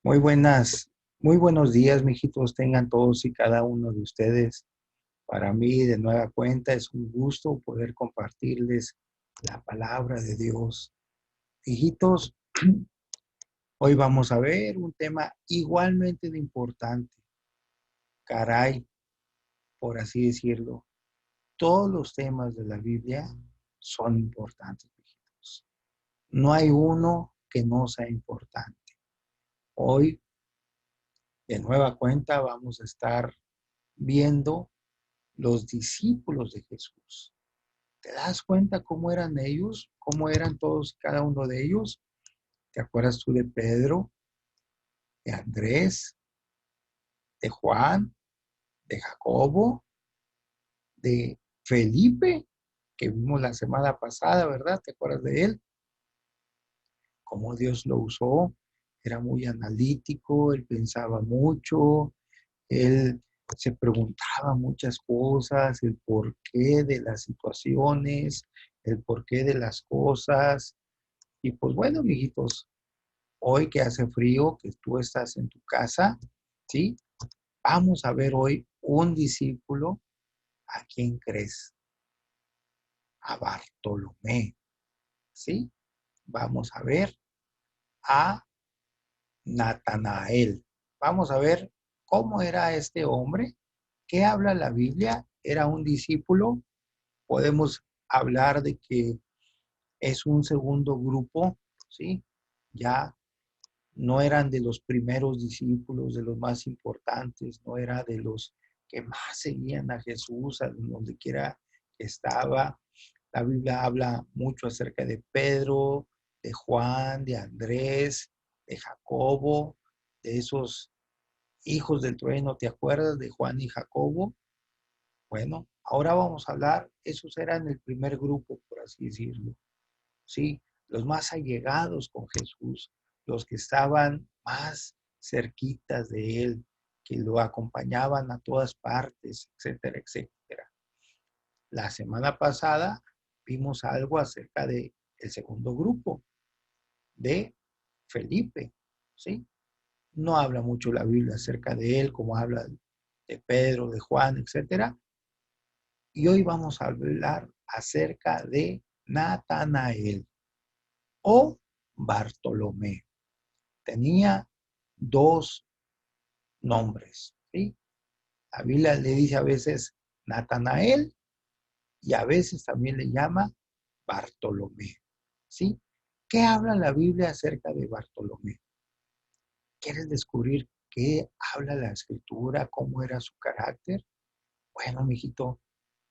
Muy buenos días, mijitos, tengan todos y cada uno de ustedes. Para mí, de nueva cuenta, es un gusto poder compartirles la palabra de Dios. Hijitos, hoy vamos a ver un tema igualmente de importante. Caray, por así decirlo, todos los temas de la Biblia son importantes, mijitos. No hay uno que no sea importante. Hoy, de nueva cuenta, vamos a estar viendo los discípulos de Jesús. ¿Te das cuenta cómo eran ellos? ¿Cómo eran todos, cada uno de ellos? ¿Te acuerdas tú de Pedro, de Andrés, de Juan, de Jacobo, de Felipe, que vimos la semana pasada, ¿verdad? ¿Te acuerdas de él? Cómo Dios lo usó. Era muy analítico, él pensaba mucho, él se preguntaba muchas cosas, el porqué de las situaciones, el porqué de las cosas. Y pues bueno, amiguitos, hoy que hace frío, que tú estás en tu casa, ¿sí? Vamos a ver hoy un discípulo. ¿A quién crees? A Bartolomé, ¿sí? Vamos a ver a Natanael. Vamos a ver cómo era este hombre. ¿Qué habla la Biblia? Era un discípulo. Podemos hablar de que es un segundo grupo, ¿sí? Ya no eran de los primeros discípulos, de los más importantes, no era de los que más seguían a Jesús, a donde quiera que estaba. La Biblia habla mucho acerca de Pedro, de Juan, de Andrés, de Jacobo, de esos hijos del trueno. ¿Te acuerdas de Juan y Jacobo? Bueno, ahora vamos a hablar, esos eran el primer grupo, por así decirlo. ¿Sí? Los más allegados con Jesús, los que estaban más cerquitas de él, que lo acompañaban a todas partes, etcétera, etcétera. La semana pasada vimos algo acerca de el segundo grupo, de Felipe, ¿sí? No habla mucho la Biblia acerca de él, como habla de Pedro, de Juan, etcétera. Y hoy vamos a hablar acerca de Natanael o Bartolomé. Tenía dos nombres, ¿sí? La Biblia le dice a veces Natanael y a veces también le llama Bartolomé, ¿sí? ¿Qué habla la Biblia acerca de Bartolomé? ¿Quieres descubrir qué habla la Escritura, cómo era su carácter? Bueno, mijito,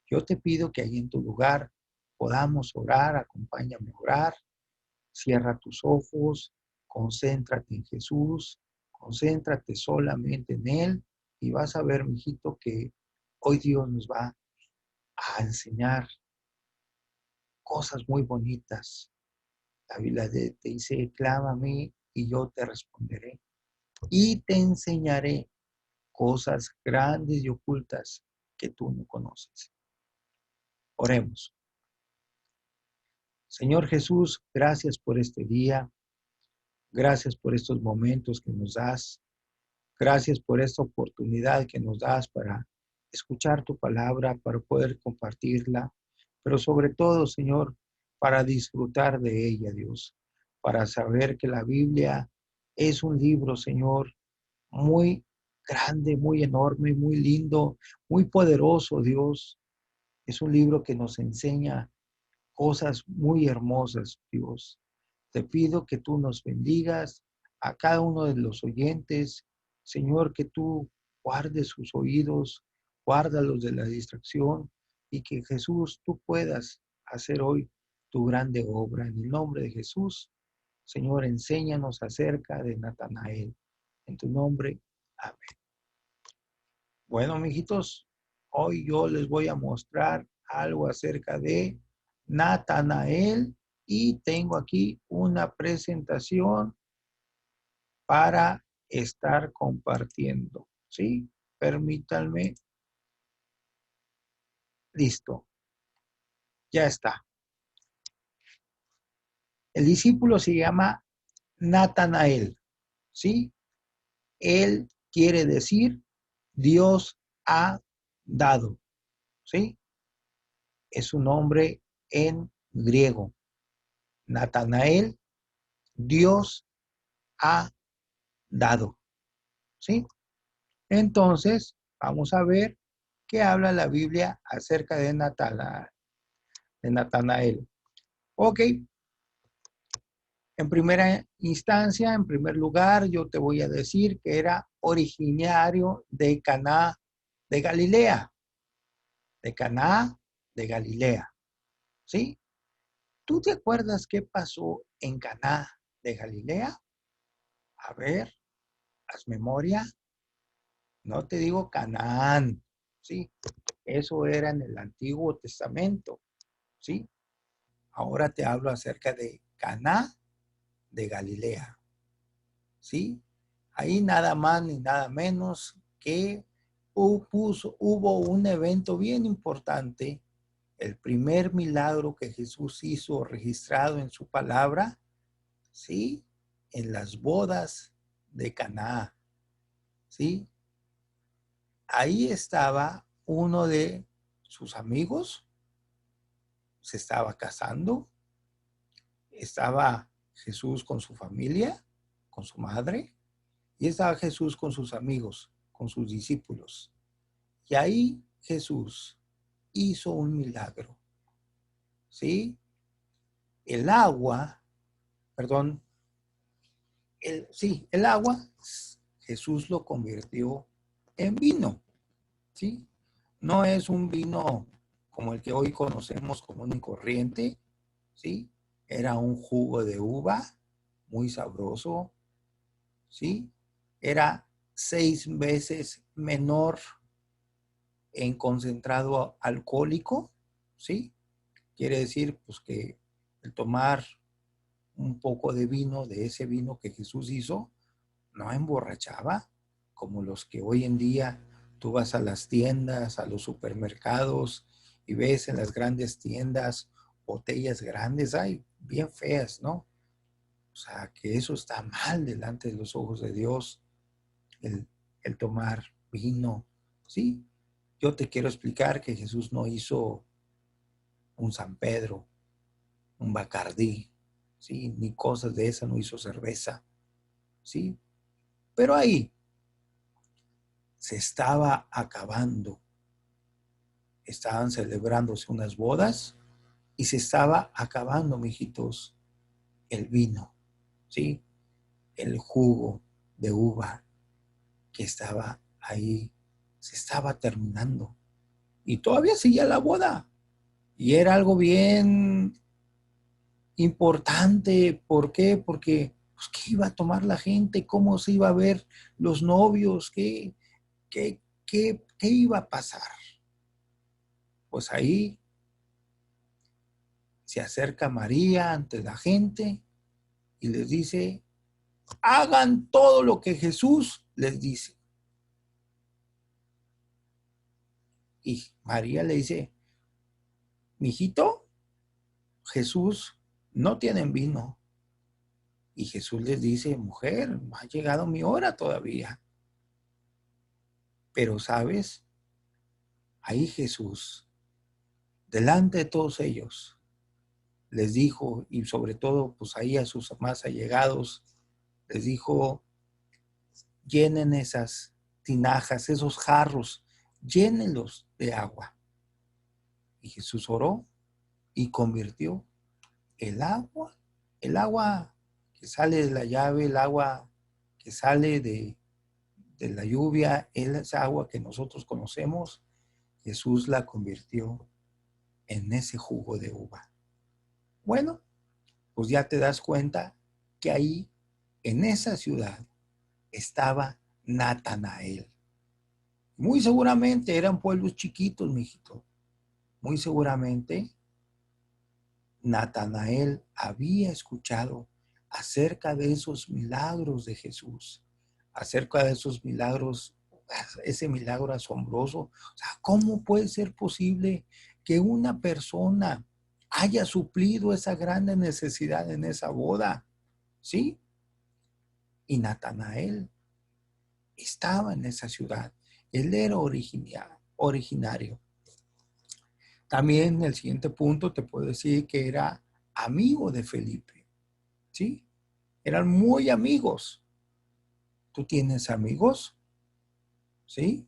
yo te pido que ahí en tu lugar podamos orar, acompáñame a orar. Cierra tus ojos, concéntrate en Jesús, concéntrate solamente en Él y vas a ver, mijito, que hoy Dios nos va a enseñar cosas muy bonitas. La Biblia te dice, clama a mí y yo te responderé y te enseñaré cosas grandes y ocultas que tú no conoces. Oremos. Señor Jesús, gracias por este día, gracias por estos momentos que nos das. Gracias por esta oportunidad que nos das para escuchar tu palabra, para poder compartirla, pero sobre todo, Señor, para disfrutar de ella, Dios, para saber que la Biblia es un libro, Señor, muy grande, muy enorme, muy lindo, muy poderoso, Dios. Es un libro que nos enseña cosas muy hermosas, Dios. Te pido que tú nos bendigas a cada uno de los oyentes. Señor, que tú guardes sus oídos, guárdalos de la distracción y que Jesús, tú puedas hacer hoy tu grande obra. En el nombre de Jesús, Señor, enséñanos acerca de Natanael. En tu nombre, amén. Bueno, mijitos, hoy yo les voy a mostrar algo acerca de Natanael y tengo aquí una presentación para estar compartiendo, ¿sí? Permítanme. Listo, ya está. El discípulo se llama Natanael, ¿sí? Él quiere decir Dios ha dado, ¿sí? Es un nombre en griego. Natanael, Dios ha dado, ¿sí? Entonces, vamos a ver qué habla la Biblia acerca de Natanael. Ok, en primera instancia, en primer lugar, yo te voy a decir que era originario de Caná de Galilea, de Caná de Galilea, ¿sí? ¿Tú te acuerdas qué pasó en Caná de Galilea? A ver, haz memoria. No te digo Canaán, ¿sí? Eso era en el Antiguo Testamento, ¿sí? Ahora te hablo acerca de Caná de Galilea, ¿sí? Ahí nada más ni nada menos que hubo un evento bien importante, el primer milagro que Jesús hizo registrado en su palabra, ¿sí? En las bodas de Caná, ¿sí? Ahí estaba uno de sus amigos, se estaba casando, estaba Jesús con su familia, con su madre, y estaba Jesús con sus amigos, con sus discípulos. Y ahí Jesús hizo un milagro, ¿sí? El agua, perdón, el agua, Jesús lo convirtió en vino, ¿sí? No es un vino como el que hoy conocemos común y corriente, ¿sí? Era un jugo de uva muy sabroso, ¿sí? Era 6 veces menor en concentrado alcohólico, ¿sí? Quiere decir, pues, que el tomar un poco de vino, de ese vino que Jesús hizo, no emborrachaba, como los que hoy en día tú vas a las tiendas, a los supermercados y ves en las grandes tiendas botellas grandes, ay, bien feas, ¿no? O sea, que eso está mal delante de los ojos de Dios, el, el tomar vino, ¿sí? Yo te quiero explicar que Jesús no hizo un San Pedro, un Bacardí, ¿sí? Ni cosas de esas, no hizo cerveza, ¿sí? Pero ahí se estaba acabando, estaban celebrándose unas bodas y se estaba acabando, mijitos, el vino, ¿sí? El jugo de uva que estaba ahí, se estaba terminando. Y todavía seguía la boda. Y era algo bien importante. ¿Por qué? Porque, pues, ¿qué iba a tomar la gente? ¿Cómo se iba a ver los novios? ¿Qué iba a pasar? Pues ahí se acerca María ante la gente y les dice, hagan todo lo que Jesús les dice. Y María le dice, mijito, Jesús no tienen vino. Y Jesús les dice, mujer, no ha llegado mi hora todavía. Pero, ¿sabes? Ahí Jesús, delante de todos ellos, les dijo, y sobre todo, pues ahí a sus más allegados, les dijo, llenen esas tinajas, esos jarros, llénenlos de agua. Y Jesús oró y convirtió el agua, el agua que sale de la llave, el agua que sale de la lluvia, esa agua que nosotros conocemos, Jesús la convirtió en ese jugo de uva. Bueno, pues ya te das cuenta que ahí, en esa ciudad, estaba Natanael. Muy seguramente eran pueblos chiquitos, mijito. Muy seguramente Natanael había escuchado acerca de esos milagros de Jesús, acerca de esos milagros, ese milagro asombroso. O sea, ¿cómo puede ser posible que una persona haya suplido esa grande necesidad en esa boda? ¿Sí? Y Natanael estaba en esa ciudad. Él era originario. También en el siguiente punto te puedo decir que era amigo de Felipe, ¿sí? Eran muy amigos. ¿Tú tienes amigos? ¿Sí?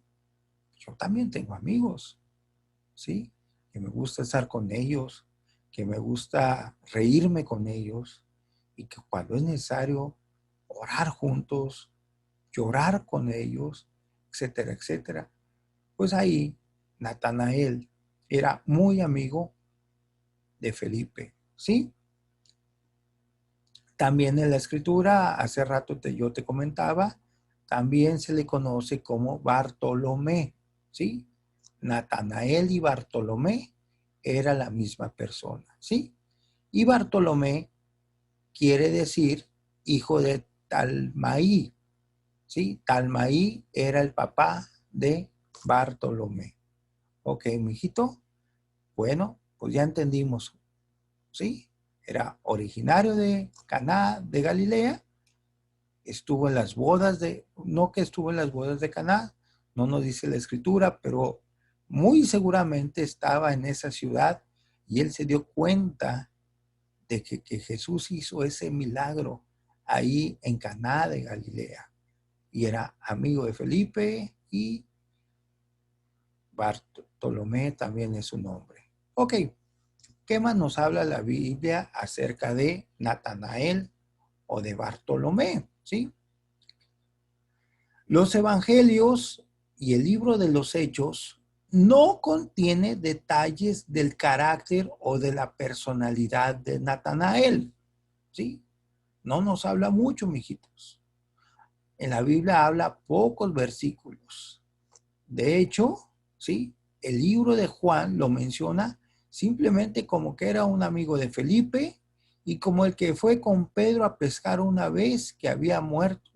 Yo también tengo amigos, ¿sí? Que me gusta estar con ellos, que me gusta reírme con ellos y que cuando es necesario orar juntos, llorar con ellos, etcétera, etcétera. Pues ahí Natanael era muy amigo de Felipe, ¿sí? También en la escritura, hace rato yo te comentaba, también se le conoce como Bartolomé, ¿sí? Natanael y Bartolomé era la misma persona, ¿sí? Y Bartolomé quiere decir hijo de Talmaí, ¿sí? Talmaí era el papá de Bartolomé. Ok, mijito. Bueno, pues ya entendimos, ¿sí? Era originario de Caná de Galilea, estuvo en las bodas no que estuvo en las bodas de Caná, no nos dice la escritura, pero muy seguramente estaba en esa ciudad y él se dio cuenta de que Jesús hizo ese milagro ahí en Caná de Galilea. Y era amigo de Felipe y Bartolomé también es su nombre. Ok, ¿qué más nos habla la Biblia acerca de Natanael o de Bartolomé? ¿Sí? Los evangelios y el libro de los Hechos no contiene detalles del carácter o de la personalidad de Natanael. ¿Sí? No nos habla mucho, mijitos. En la Biblia habla pocos versículos. De hecho, ¿sí? El libro de Juan lo menciona simplemente como que era un amigo de Felipe y como el que fue con Pedro a pescar una vez que había muerto,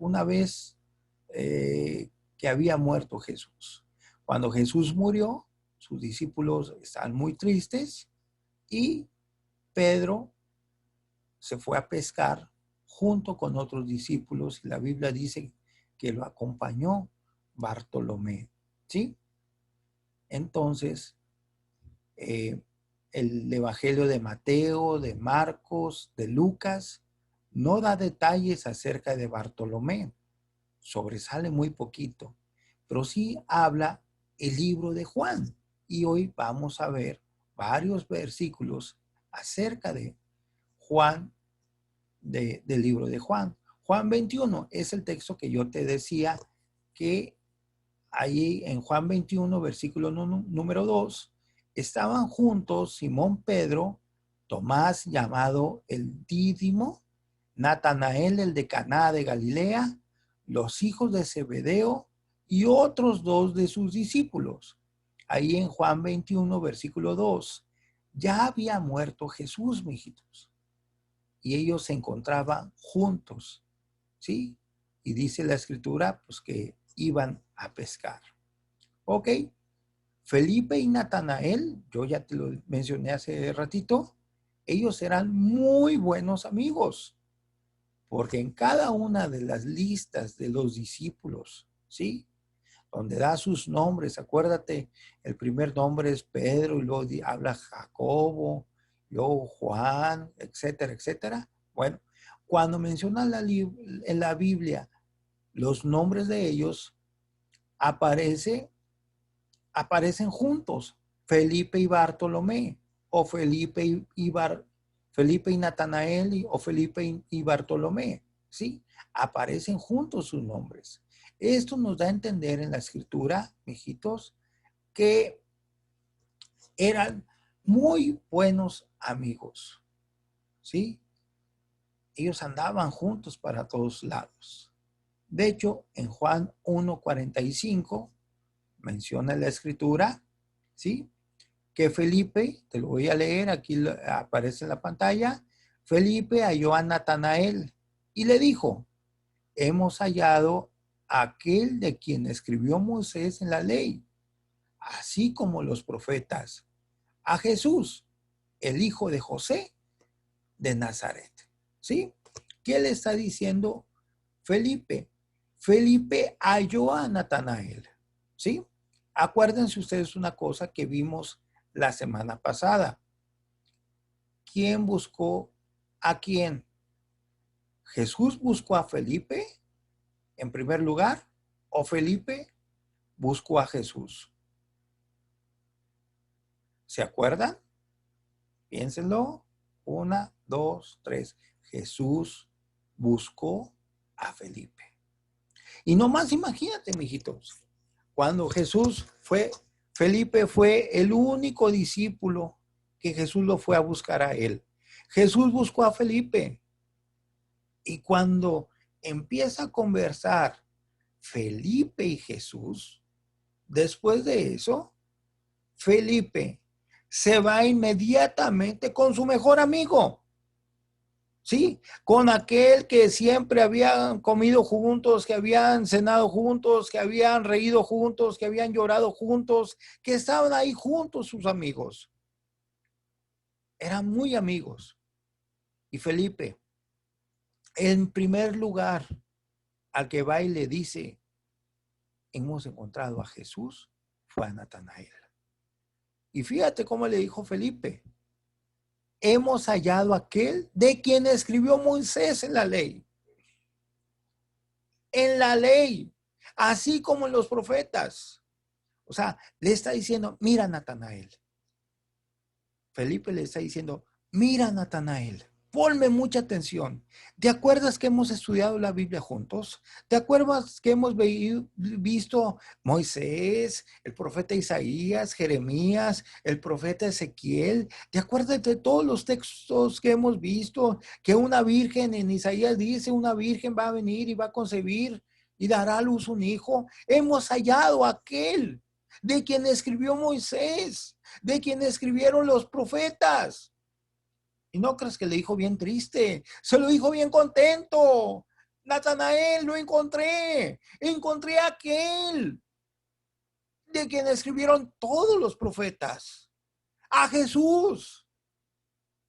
que había muerto Jesús. Cuando Jesús murió, sus discípulos están muy tristes y Pedro se fue a pescar junto con otros discípulos y la Biblia dice que lo acompañó Bartolomé, ¿sí? Entonces, eh, el Evangelio de Mateo, de Marcos, de Lucas, no da detalles acerca de Bartolomé, sobresale muy poquito, pero sí habla el libro de Juan. Y hoy vamos a ver varios versículos acerca de Juan, del libro de Juan. Juan 21 es el texto que yo te decía que ahí en Juan 21, versículo número 2, estaban juntos Simón Pedro, Tomás llamado el Dídimo, Natanael el de Caná de Galilea, los hijos de Zebedeo y otros dos de sus discípulos. Ahí en Juan 21, versículo 2, ya había muerto Jesús, mijitos, y ellos se encontraban juntos, ¿sí? Y dice la escritura, pues que iban a pescar. Ok, Felipe y Natanael, yo ya te lo mencioné hace ratito, ellos eran muy buenos amigos, porque en cada una de las listas de los discípulos, ¿sí? Donde da sus nombres, acuérdate, el primer nombre es Pedro y luego habla Jacobo, luego Juan, etcétera, etcétera. Bueno, cuando menciona en la Biblia los nombres de ellos, aparecen juntos, Felipe y Bartolomé, o Felipe y Natanael, o Felipe y Bartolomé, ¿sí? Aparecen juntos sus nombres. Esto nos da a entender en la escritura, mijitos, que eran muy buenos amigos, ¿sí? Ellos andaban juntos para todos lados. De hecho, en Juan 1:45 menciona la escritura, ¿sí? Que Felipe, te lo voy a leer, aquí aparece en la pantalla, Felipe halló a Natanael y le dijo, hemos hallado a aquel de quien escribió Moisés en la ley, así como los profetas, a Jesús, el hijo de José de Nazaret. ¿Sí? ¿Qué le está diciendo Felipe? Felipe halló a Natanael, ¿sí? Acuérdense ustedes una cosa que vimos la semana pasada. ¿Quién buscó a quién? ¿Jesús buscó a Felipe en primer lugar o Felipe buscó a Jesús? ¿Se acuerdan? Piénsenlo. 1, 2, 3. Jesús buscó a Felipe. Y nomás imagínate, mijitos, cuando Felipe fue el único discípulo que Jesús lo fue a buscar a él. Jesús buscó a Felipe. Y cuando empieza a conversar Felipe y Jesús, después de eso, Felipe se va inmediatamente con su mejor amigo. ¿Sí? Con aquel que siempre habían comido juntos, que habían cenado juntos, que habían reído juntos, que habían llorado juntos, que estaban ahí juntos sus amigos. Eran muy amigos. Y Felipe, en primer lugar, al que va y le dice, hemos encontrado a Jesús, fue a Natanael. Y fíjate cómo le dijo Felipe, hemos hallado a aquel de quien escribió Moisés en la ley. En la ley, así como en los profetas. O sea, le está diciendo, mira Natanael. Felipe le está diciendo, mira Natanael, ponme mucha atención. ¿Te acuerdas que hemos estudiado la Biblia juntos? ¿Te acuerdas que hemos visto Moisés, el profeta Isaías, Jeremías, el profeta Ezequiel? ¿Te acuerdas de todos los textos que hemos visto? Que una virgen en Isaías dice, una virgen va a venir y va a concebir y dará a luz un hijo. Hemos hallado a aquel de quien escribió Moisés, de quien escribieron los profetas. Y no crees que le dijo bien triste, se lo dijo bien contento. Natanael, lo encontré a aquel de quien escribieron todos los profetas, a Jesús,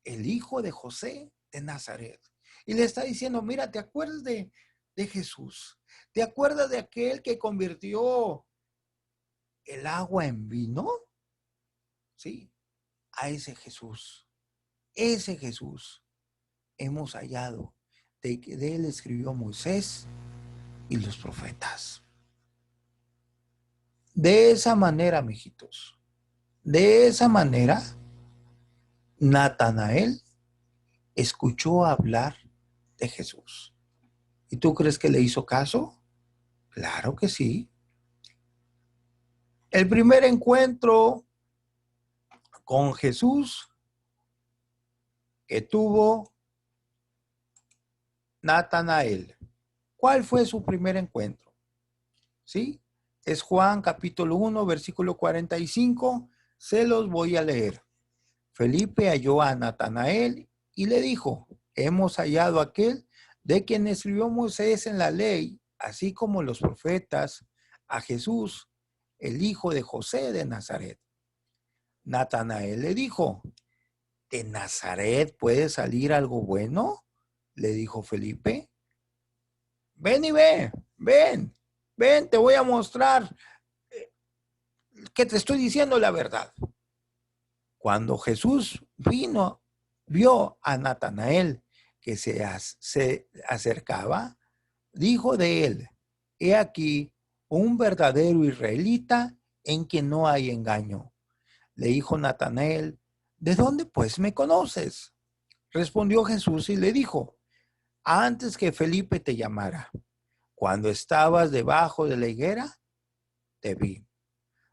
el hijo de José de Nazaret. Y le está diciendo, mira, ¿te acuerdas de Jesús? ¿Te acuerdas de aquel que convirtió el agua en vino? Sí, a ese Jesús hemos hallado, de él escribió Moisés y los profetas. De esa manera, mijitos, de esa manera, Natanael escuchó hablar de Jesús. ¿Y tú crees que le hizo caso? Claro que sí. El primer encuentro con Jesús que tuvo Natanael. ¿Cuál fue su primer encuentro? ¿Sí? Es Juan capítulo 1, versículo 45. Se los voy a leer. Felipe halló a Natanael y le dijo, hemos hallado a aquel de quien escribió Moisés en la ley, así como los profetas, a Jesús, el hijo de José de Nazaret. Natanael le dijo, ¿de Nazaret puede salir algo bueno? Le dijo Felipe. Ven y ve, ven, te voy a mostrar que te estoy diciendo la verdad. Cuando Jesús vio a Natanael que se acercaba, dijo de él, he aquí un verdadero israelita en quien no hay engaño. Le dijo Natanael, ¿de dónde pues me conoces? Respondió Jesús y le dijo, antes que Felipe te llamara, cuando estabas debajo de la higuera, te vi.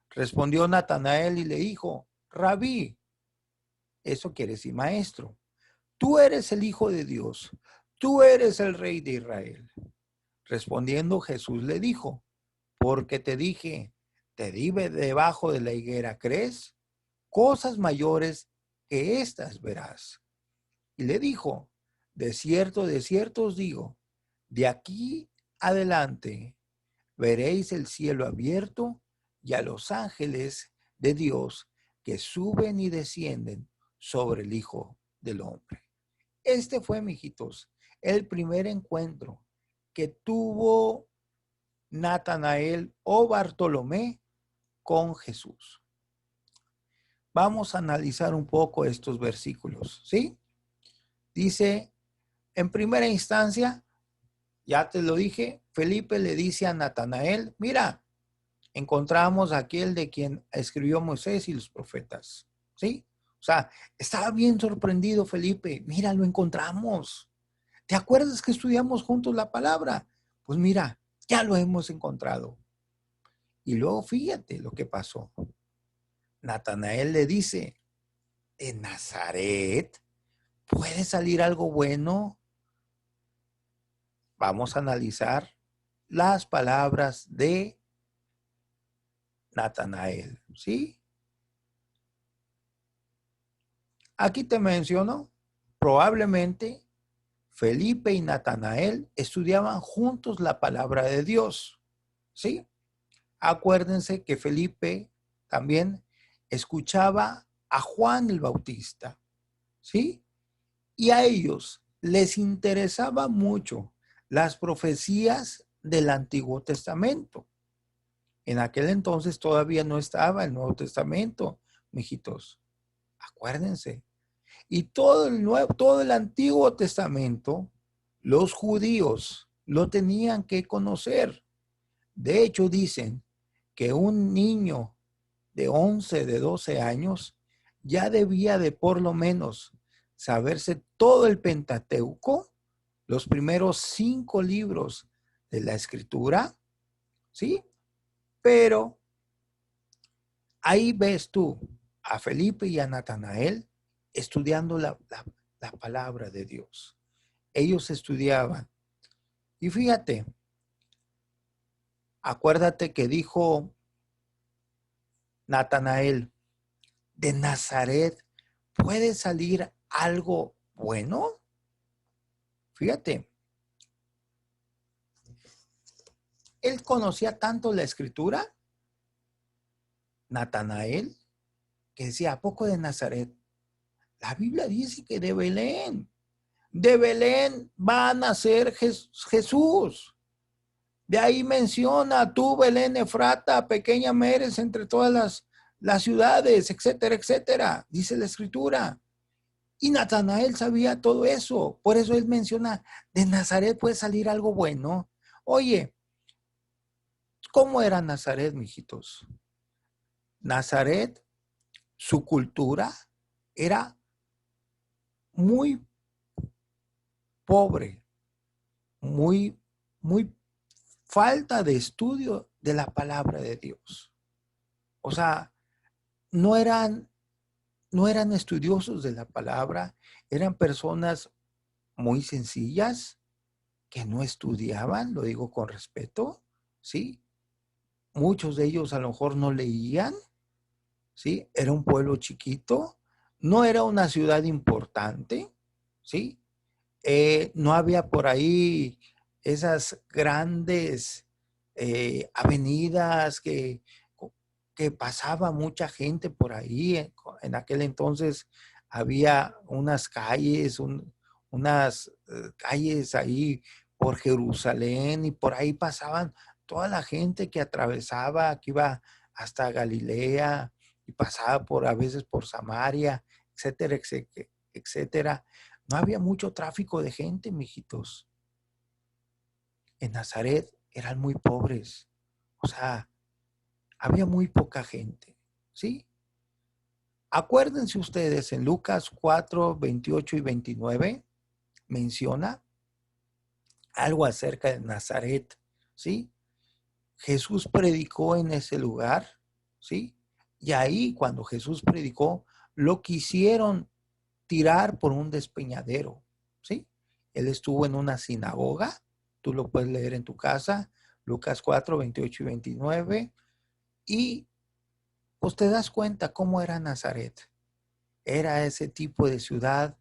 Respondió Natanael y le dijo, Rabí, eso quiere decir maestro, tú eres el Hijo de Dios, tú eres el Rey de Israel. Respondiendo Jesús le dijo, porque te dije, te di debajo de la higuera, ¿crees? Cosas mayores que estas verás. Y le dijo, de cierto os digo, de aquí adelante veréis el cielo abierto y a los ángeles de Dios que suben y descienden sobre el Hijo del Hombre. Este fue, mijitos, el primer encuentro que tuvo Natanael o Bartolomé con Jesús? Vamos a analizar un poco estos versículos, ¿sí? Dice, en primera instancia, ya te lo dije, Felipe le dice a Natanael, mira, encontramos a aquel de quien escribió Moisés y los profetas, ¿sí? O sea, estaba bien sorprendido Felipe, mira, lo encontramos. ¿Te acuerdas que estudiamos juntos la palabra? Pues mira, ya lo hemos encontrado. Y luego fíjate lo que pasó. Natanael le dice, ¿de Nazaret puede salir algo bueno? Vamos a analizar las palabras de Natanael, ¿sí? Aquí te menciono, probablemente Felipe y Natanael estudiaban juntos la palabra de Dios, ¿sí? Acuérdense que Felipe también escuchaba a Juan el Bautista, ¿sí? Y a ellos les interesaba mucho las profecías del Antiguo Testamento. En aquel entonces todavía no estaba el Nuevo Testamento, mijitos. Acuérdense. Y todo el Antiguo Testamento, los judíos lo tenían que conocer. De hecho, dicen que un niño de 11, de 12 años ya debía de por lo menos saberse todo el Pentateuco, los primeros 5 libros de la Escritura, ¿sí? Pero ahí ves tú a Felipe y a Natanael estudiando la palabra de Dios. Ellos estudiaban. Y fíjate, acuérdate que dijo Natanael, ¿de Nazaret puede salir algo bueno? Fíjate, él conocía tanto la escritura, Natanael, que decía, ¿a poco de Nazaret? La Biblia dice que de Belén va a nacer Jesús. De ahí menciona, tú Belén Efrata, pequeña me eres entre todas las ciudades, etcétera, etcétera, dice la escritura. Y Natanael sabía todo eso. Por eso él menciona, de Nazaret puede salir algo bueno. Oye, ¿cómo era Nazaret, mijitos? Nazaret, su cultura era muy pobre, muy, muy falta de estudio de la palabra de Dios. O sea, no eran, no eran estudiosos de la palabra, eran personas muy sencillas que no estudiaban, lo digo con respeto, ¿sí? Muchos de ellos a lo mejor no leían, ¿sí? Era un pueblo chiquito, no era una ciudad importante, ¿sí? No había por ahí esas grandes avenidas que pasaba mucha gente por ahí. En aquel entonces había unas calles, unas calles ahí por Jerusalén y por ahí pasaban toda la gente que atravesaba, que iba hasta Galilea y pasaba por a veces por Samaria, etcétera, etcétera, etcétera. No había mucho tráfico de gente, mijitos. En Nazaret eran muy pobres. O sea, había muy poca gente, ¿sí? Acuérdense ustedes, en Lucas 4, 28 y 29 menciona algo acerca de Nazaret, ¿sí? Jesús predicó en ese lugar, ¿sí? Y ahí cuando Jesús predicó, lo quisieron tirar por un despeñadero, ¿sí? Él estuvo en una sinagoga, tú lo puedes leer en tu casa, Lucas 4, 28 y 29, y pues te das cuenta cómo era Nazaret. Era ese tipo de ciudad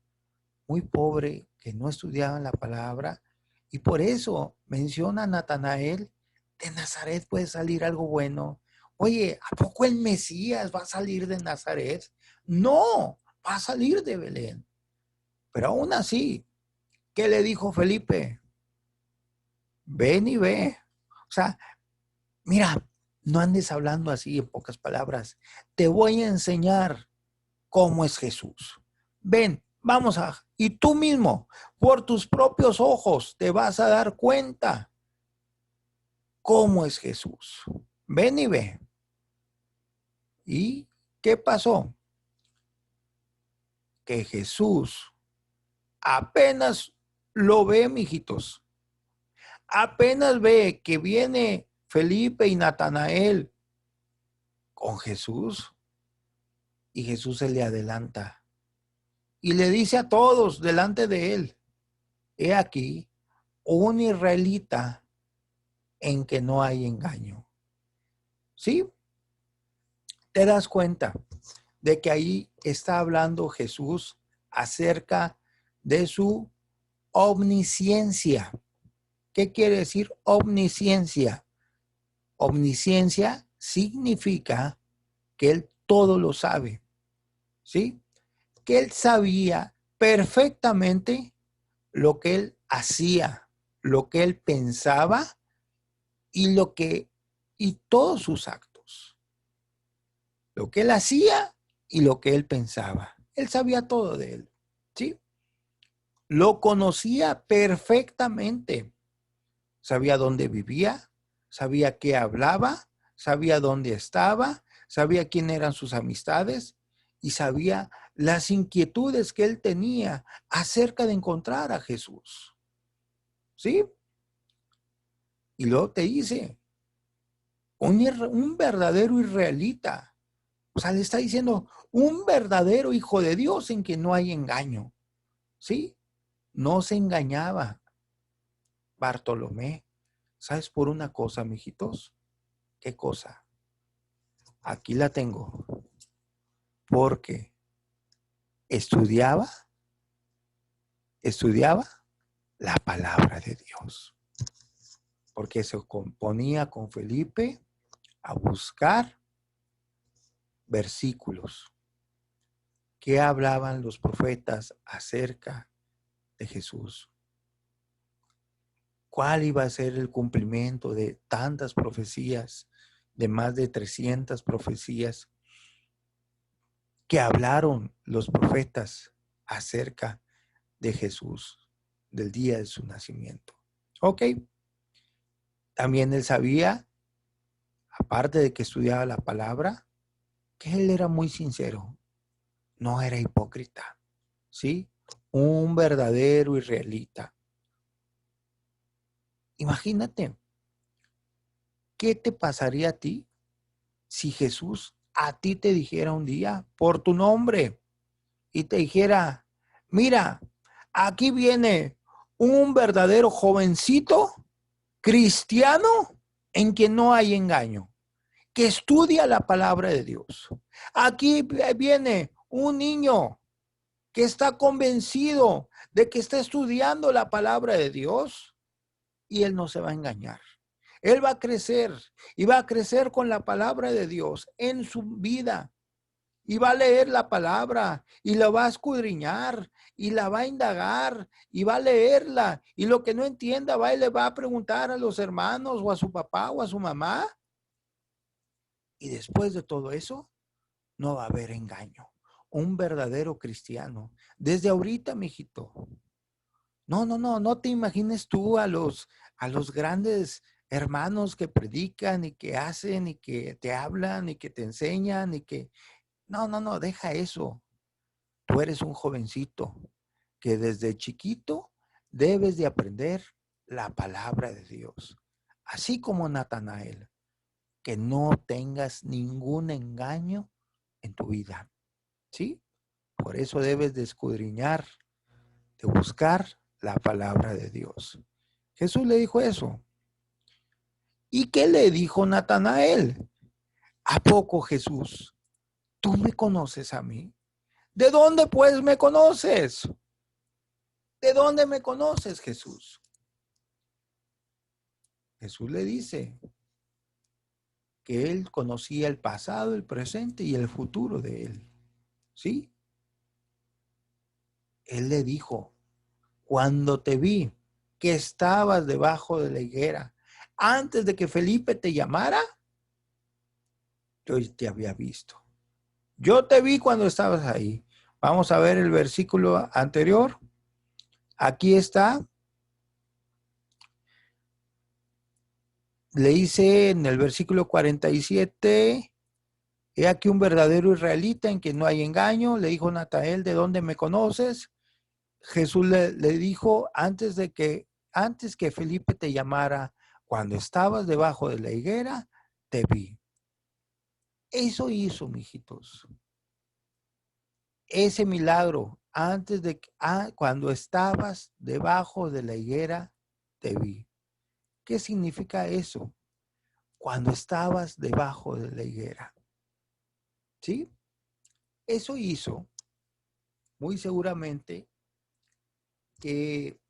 muy pobre que no estudiaban la palabra, y por eso menciona a Natanael, de Nazaret puede salir algo bueno. Oye, ¿a poco el Mesías va a salir de Nazaret? No, va a salir de Belén. Pero aún así, ¿qué le dijo Felipe? Ven y ve. O sea, Mira, no andes hablando así en pocas palabras. Te voy a enseñar cómo es Jesús. Ven, vamos a... Y tú mismo, por tus propios ojos, te vas a dar cuenta cómo es Jesús. Ven y ve. ¿Y qué pasó? Que Jesús apenas lo ve, mijitos. Apenas ve que viene Felipe y Natanael con Jesús y Jesús se le adelanta y le dice a todos delante de él, he aquí un israelita en que no hay engaño. ¿Sí? Te das cuenta de que ahí está hablando Jesús acerca de su omnisciencia. ¿Qué quiere decir omnisciencia? Omnisciencia significa que él todo lo sabe, ¿sí? Que él sabía perfectamente lo que él hacía, lo que él pensaba y todos sus actos. Lo que él hacía y lo que él pensaba. Él sabía todo de él, ¿sí? Lo conocía perfectamente. Sabía dónde vivía, sabía qué hablaba, sabía dónde estaba, sabía quién eran sus amistades y sabía las inquietudes que él tenía acerca de encontrar a Jesús. ¿Sí? Y luego te dice, un verdadero israelita. O sea, le está diciendo, un verdadero hijo de Dios en que no hay engaño. ¿Sí? No se engañaba Bartolomé. ¿Sabes por una cosa, mijitos? ¿Qué cosa? Aquí la tengo. Porque estudiaba la palabra de Dios. Porque se ponía con Felipe a buscar versículos que hablaban los profetas acerca de Jesús. ¿Cuál iba a ser el cumplimiento de tantas profecías, de más de 300 profecías que hablaron los profetas acerca de Jesús, del día de su nacimiento? Ok, también él sabía, aparte de que estudiaba la palabra, que él era muy sincero, no era hipócrita, ¿sí? Un verdadero israelita. Imagínate, ¿qué te pasaría a ti si Jesús a ti te dijera un día por tu nombre y te dijera, mira, aquí viene un verdadero jovencito cristiano en quien no hay engaño, que estudia la palabra de Dios? Aquí viene un niño que está convencido de que está estudiando la palabra de Dios y él no se va a engañar. Él va a crecer y va a crecer con la palabra de Dios en su vida y va a leer la palabra y la va a escudriñar y la va a indagar y va a leerla y lo que no entienda va y le va a preguntar a los hermanos o a su papá o a su mamá. Y después de todo eso, no va a haber engaño. Un verdadero cristiano. Desde ahorita, mijito. No te imagines tú a los grandes hermanos que predican y que hacen y que te hablan y que te enseñan y que... No, deja eso. Tú eres un jovencito que desde chiquito debes de aprender la palabra de Dios. Así como Natanael, que no tengas ningún engaño en tu vida. ¿Sí? Por eso debes de escudriñar, de buscar la palabra de Dios. Jesús le dijo eso. ¿Y qué le dijo Natanael? ¿A poco, Jesús, tú me conoces a mí? ¿De dónde pues me conoces? ¿De dónde me conoces, Jesús? Jesús le dice que él conocía el pasado, el presente y el futuro de él. ¿Sí? Él le dijo, cuando te vi que estabas debajo de la higuera, Antes de que Felipe te llamara, yo te había visto. Yo te vi cuando estabas ahí. Vamos a ver el versículo anterior. Aquí está. Le dice en el versículo 47, he aquí un verdadero israelita en que no hay engaño. Le dijo Natanael, ¿de dónde me conoces? Jesús le dijo, antes que Felipe te llamara, cuando estabas debajo de la higuera, te vi. Eso hizo, mijitos. Ese milagro, cuando estabas debajo de la higuera, te vi. ¿Qué significa eso? Cuando estabas debajo de la higuera. ¿Sí? Eso hizo, muy seguramente, que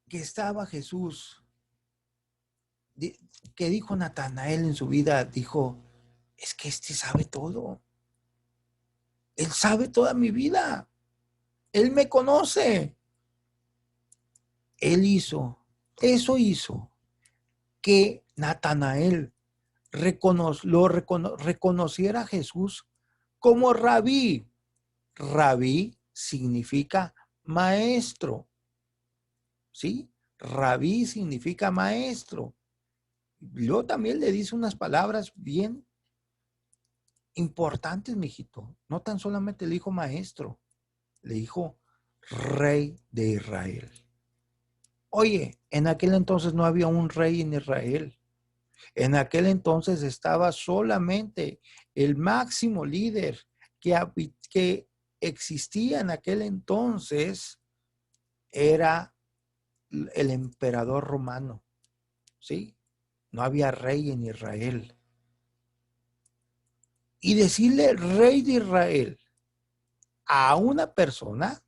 estaba Jesús, que dijo Natanael en su vida, dijo, es que este sabe todo. Él sabe toda mi vida. Él me conoce. Eso hizo que Natanael reconociera a Jesús como rabí. Rabí significa maestro, ¿sí? Rabí significa maestro. Yo también le dice unas palabras bien importantes, mijito. No tan solamente le dijo maestro, le dijo rey de Israel. Oye, en aquel entonces no había un rey en Israel. En aquel entonces estaba solamente el máximo líder que existía en aquel entonces, era el emperador romano, ¿sí? No había rey en Israel. Y decirle rey de Israel a una persona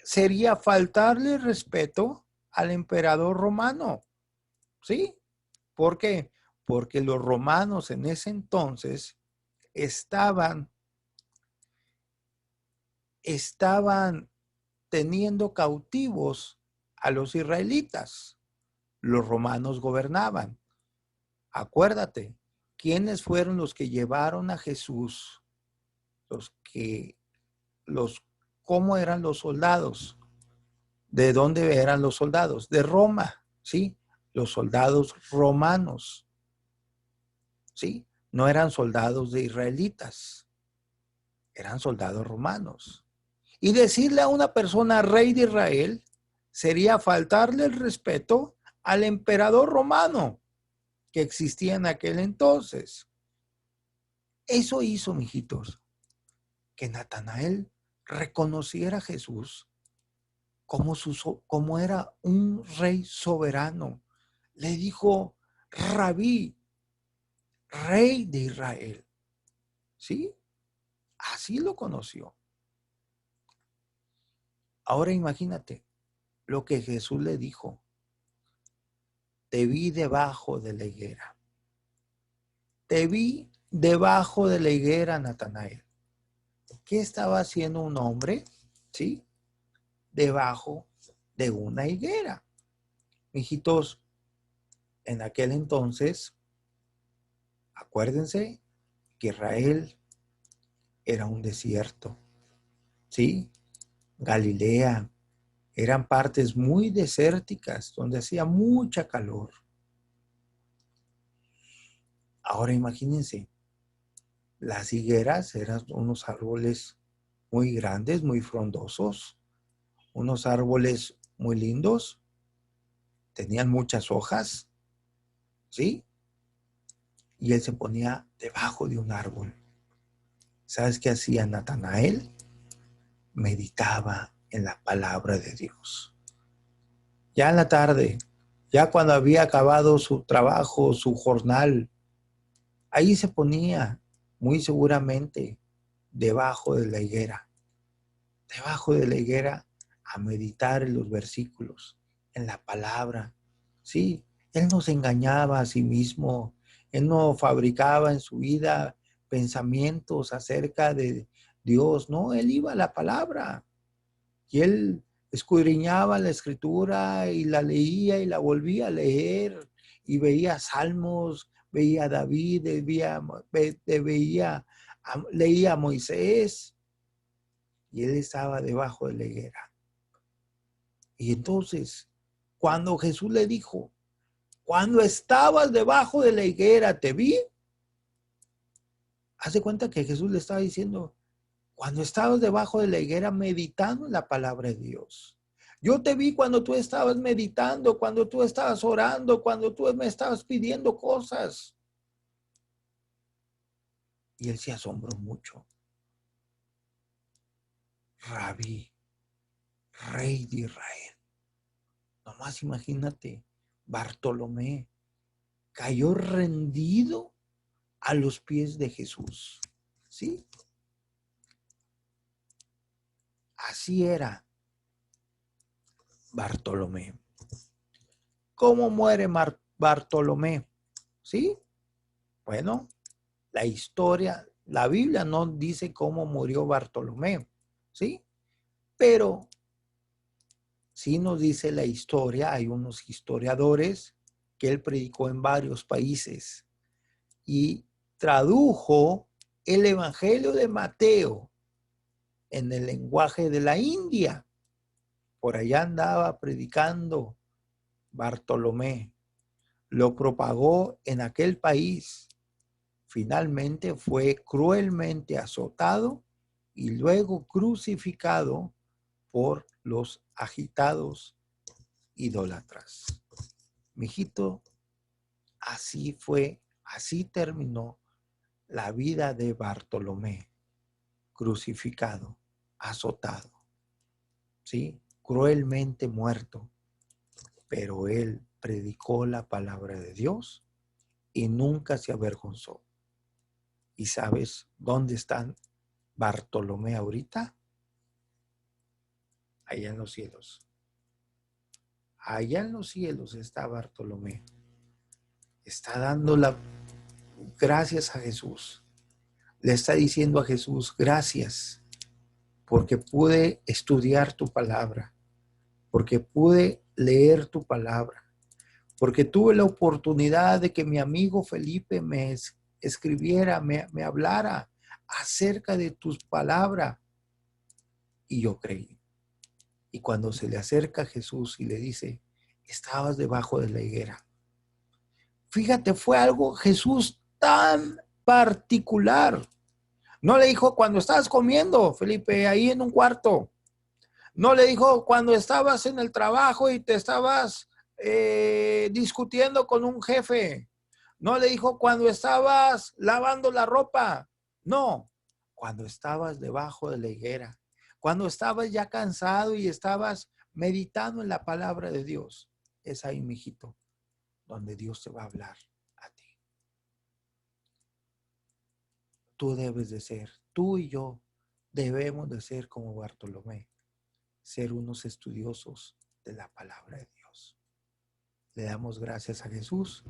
sería faltarle respeto al emperador romano, ¿sí? ¿Por qué? Porque los romanos en ese entonces estaban teniendo cautivos a los israelitas. Los romanos gobernaban. Acuérdate, ¿quiénes fueron los que llevaron a Jesús? ¿Cómo eran los soldados? ¿De dónde eran los soldados? De Roma, ¿sí? Los soldados romanos, ¿sí? No eran soldados de israelitas, eran soldados romanos. Y decirle a una persona rey de Israel sería faltarle el respeto al emperador romano que existía en aquel entonces. Eso hizo, mijitos, que Natanael reconociera a Jesús como era un rey soberano. Le dijo, Rabí, rey de Israel. ¿Sí? Así lo conoció. Ahora imagínate lo que Jesús le dijo. Te vi debajo de la higuera. Te vi debajo de la higuera, Natanael. ¿Qué estaba haciendo un hombre? ¿Sí? Debajo de una higuera. Mijitos, en aquel entonces, acuérdense que Israel era un desierto, ¿sí? Galilea, eran partes muy desérticas donde hacía mucha calor. Ahora imagínense, las higueras eran unos árboles muy grandes, muy frondosos, unos árboles muy lindos, tenían muchas hojas, ¿sí? Y él se ponía debajo de un árbol. ¿Sabes qué hacía Natanael? Meditaba en la palabra de Dios. Ya en la tarde, ya cuando había acabado su trabajo, su jornal, ahí se ponía muy seguramente debajo de la higuera a meditar en los versículos, en la palabra. Sí, él no se engañaba a sí mismo, él no fabricaba en su vida pensamientos acerca de Dios, no, él iba a la palabra y él escudriñaba la escritura y la leía y la volvía a leer y veía Salmos, veía a David, leía a Moisés y él estaba debajo de la higuera. Y entonces, cuando Jesús le dijo, cuando estabas debajo de la higuera, te vi, haz de cuenta que Jesús le estaba diciendo, cuando estabas debajo de la higuera meditando en la palabra de Dios. Yo te vi cuando tú estabas meditando, cuando tú estabas orando, cuando tú me estabas pidiendo cosas. Y él se asombró mucho. Rabí, rey de Israel. Nomás imagínate, Bartolomé cayó rendido a los pies de Jesús. ¿Sí? Así era Bartolomé. ¿Cómo muere Bartolomé? ¿Sí? Bueno, la historia, la Biblia no dice cómo murió Bartolomé, ¿sí? Pero sí nos dice la historia, hay unos historiadores que él predicó en varios países y tradujo el Evangelio de Mateo en el lenguaje de la India. Por allá andaba predicando Bartolomé. Lo propagó en aquel país. Finalmente fue cruelmente azotado y luego crucificado por los agitados idólatras. Mijito, así fue, así terminó la vida de Bartolomé, crucificado, azotado, ¿sí? Cruelmente muerto, pero él predicó la palabra de Dios y nunca se avergonzó. ¿Y sabes dónde está Bartolomé ahorita? Allá en los cielos. Allá en los cielos está Bartolomé. Está dando gracias a Jesús. Le está diciendo a Jesús, gracias, porque pude estudiar tu palabra, porque pude leer tu palabra, porque tuve la oportunidad de que mi amigo Felipe me escribiera, me hablara acerca de tus palabras. Y yo creí. Y cuando se le acerca a Jesús y le dice, estabas debajo de la higuera. Fíjate, fue algo Jesús tan particular. No le dijo cuando estabas comiendo, Felipe, ahí en un cuarto. No le dijo cuando estabas en el trabajo y te estabas discutiendo con un jefe. No le dijo cuando estabas lavando la ropa. No, cuando estabas debajo de la higuera. Cuando estabas ya cansado y estabas meditando en la palabra de Dios. Es ahí, mijito, donde Dios te va a hablar a ti. Tú debes de ser, tú y yo debemos de ser como Bartolomé, ser unos estudiosos de la palabra de Dios. Le damos gracias a Jesús.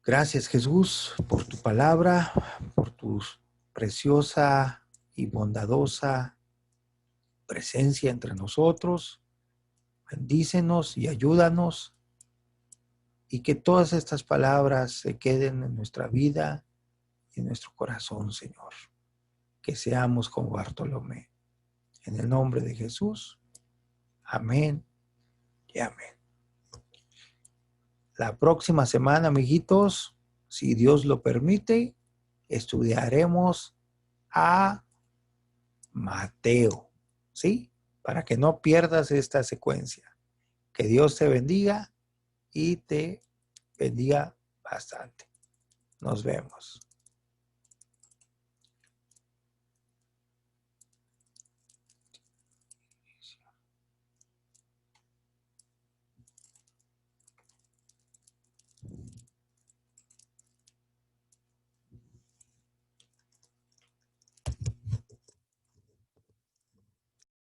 Gracias, Jesús, por tu palabra, por tu preciosa y bondadosa presencia entre nosotros. Bendícenos y ayúdanos, y que todas estas palabras se queden en nuestra vida y en nuestro corazón, Señor. Que seamos como Bartolomé. En el nombre de Jesús. Amén y amén. La próxima semana, amiguitos, si Dios lo permite, estudiaremos a Mateo, ¿sí? Para que no pierdas esta secuencia. Que Dios te bendiga y te bendiga bastante. Nos vemos.